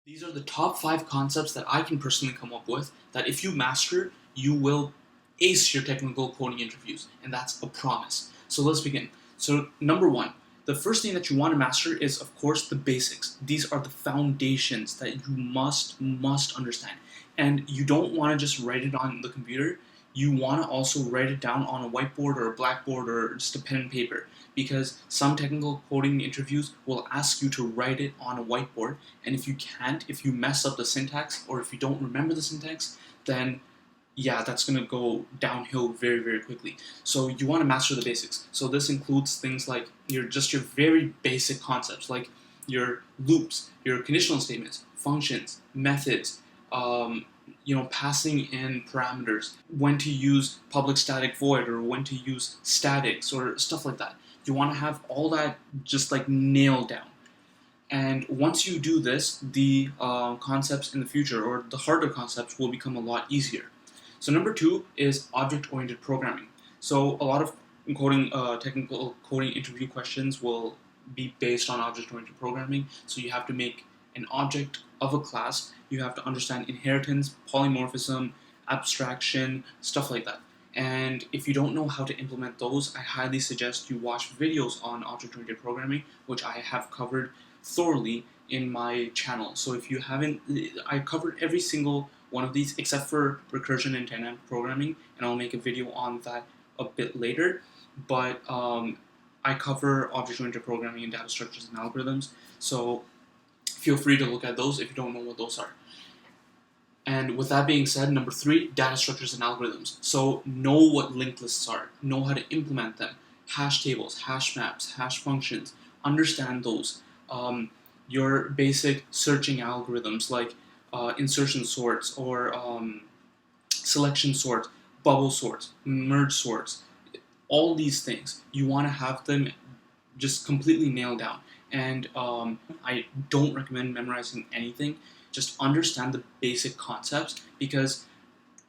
These are the top 5 concepts that I can personally come up with that if you master, you will ace your technical coding interviews, and that's a promise. So let's begin. So, number one, the first thing that you want to master is, of course, the basics. These are the foundations that you must understand. And you don't want to just write it on the computer. You want to also write it down on a whiteboard or a blackboard or just a pen and paper, because some technical coding interviews will ask you to write it on a whiteboard, and if you can't, if you mess up the syntax or if you don't remember the syntax, then yeah, that's going to go downhill very quickly. So you want to master the basics. So this includes things like your very basic concepts, like your loops, your conditional statements, functions, methods, um, passing in parameters, when to use public static void or when to use statics or stuff like that. You want to have all that just like nailed down. And once you do this, the concepts in the future, or the harder concepts, will become a lot easier. So number two is object-oriented programming. So a lot of technical coding interview questions will be based on object-oriented programming. So you have to make an object of a class. You have to understand inheritance, polymorphism, abstraction, stuff like that. And if you don't know how to implement those, I highly suggest you watch videos on object-oriented programming, which I have covered thoroughly in my channel. So if you haven't, I covered every single one of these except for recursion and dynamic programming, and I'll make a video on that a bit later. But I cover object-oriented programming and data structures and algorithms, so feel free to look at those if you don't know what those are. And with that being said, number three, data structures and algorithms. So know what linked lists are, know how to implement them, hash tables, hash maps, hash functions, understand those. Your basic searching algorithms like insertion sorts or selection sorts, bubble sorts, merge sorts, all these things, you want to have them just completely nailed down. And I don't recommend memorizing anything. Just understand the basic concepts, because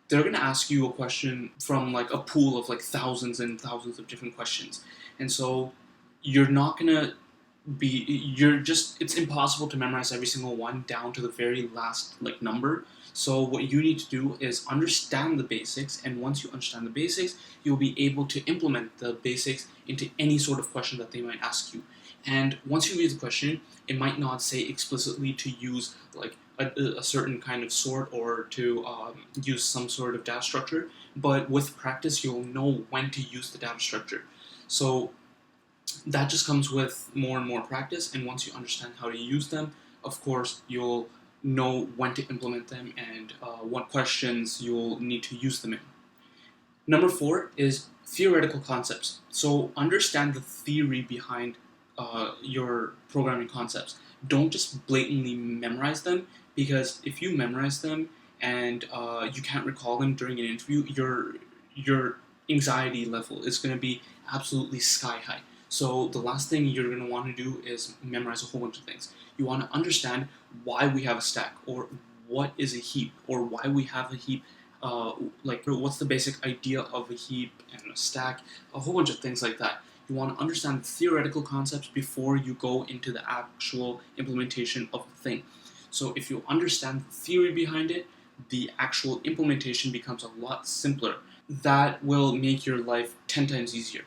they're going to ask you a question from like a pool of like thousands and thousands of different questions. And so you're not going to it's impossible to memorize every single one down to the very last like number. So what you need to do is understand the basics, and once you understand the basics, you'll be able to implement the basics into any sort of question that they might ask you. And once you read the question, it might not say explicitly to use like a certain kind of sort or to use some sort of data structure, but with practice you'll know when to use the data structure. So that just comes with more and more practice, and once you understand how to use them, of course, you'll know when to implement them and what questions you'll need to use them in. Number four is theoretical concepts. So understand the theory behind your programming concepts. Don't just blatantly memorize them, because if you memorize them and you can't recall them during an interview, your anxiety level is going to be absolutely sky high. So the last thing you're going to want to do is memorize a whole bunch of things. You want to understand why we have a stack, or what is a heap, or why we have a heap, like what's the basic idea of a heap and a stack, a whole bunch of things like that. You want to understand the theoretical concepts before you go into the actual implementation of the thing. So if you understand the theory behind it, the actual implementation becomes a lot simpler. That will make your life 10 times easier.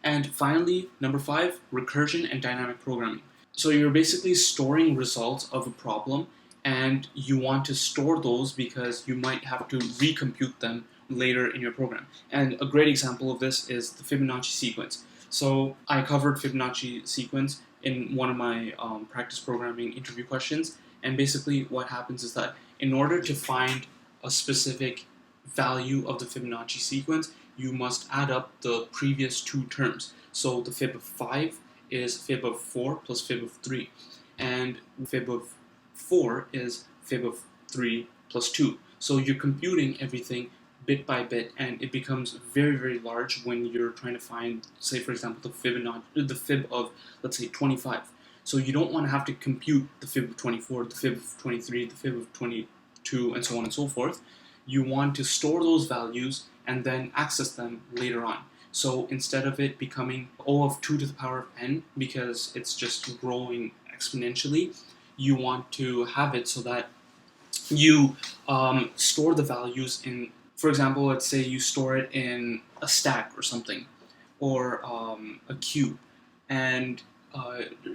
And finally, number five, recursion and dynamic programming. So you're basically storing results of a problem, and you want to store those because you might have to recompute them later in your program. And a great example of this is the Fibonacci sequence. So I covered Fibonacci sequence in one of my practice programming interview questions, and basically what happens is that in order to find a specific value of the Fibonacci sequence, you must add up the previous two terms. So the fib of 5 is fib of 4 plus fib of 3, and fib of 4 is fib of 3 plus 2. So you're computing everything bit by bit, and it becomes very large when you're trying to find, say for example, the fib of, let's say, 25. So you don't want to have to compute the fib of 24, the fib of 23, the fib of 22, and so on and so forth. You want to store those values and then access them later on. So instead of it becoming O of 2 to the power of n, because it's just growing exponentially, you want to have it so that you store the values in, for example, let's say you store it in a stack or something, or a queue, and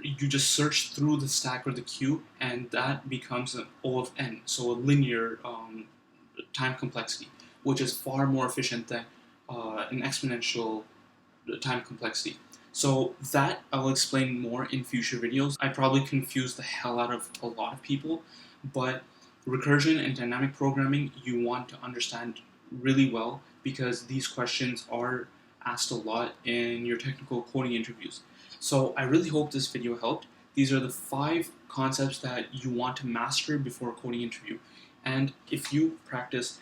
you just search through the stack or the queue, and that becomes an O of n, so a linear time complexity, which is far more efficient than an exponential time complexity. So that I'll explain more in future videos. I probably confuse the hell out of a lot of people, but recursion and dynamic programming you want to understand really well, because these questions are asked a lot in your technical coding interviews. So I really hope this video helped. These are the 5 concepts that you want to master before a coding interview. And if you practice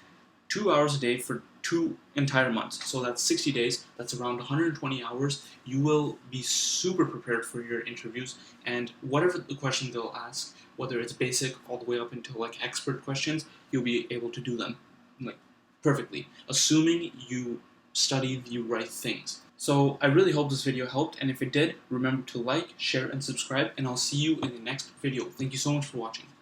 2 hours a day for 2 entire months, so that's 60 days, that's around 120 hours, you will be super prepared for your interviews, and whatever the question they'll ask, whether it's basic all the way up until like expert questions, you'll be able to do them like perfectly, assuming you study the right things. So I really hope this video helped, and if it did, remember to like, share, and subscribe, and I'll see you in the next video. Thank you so much for watching.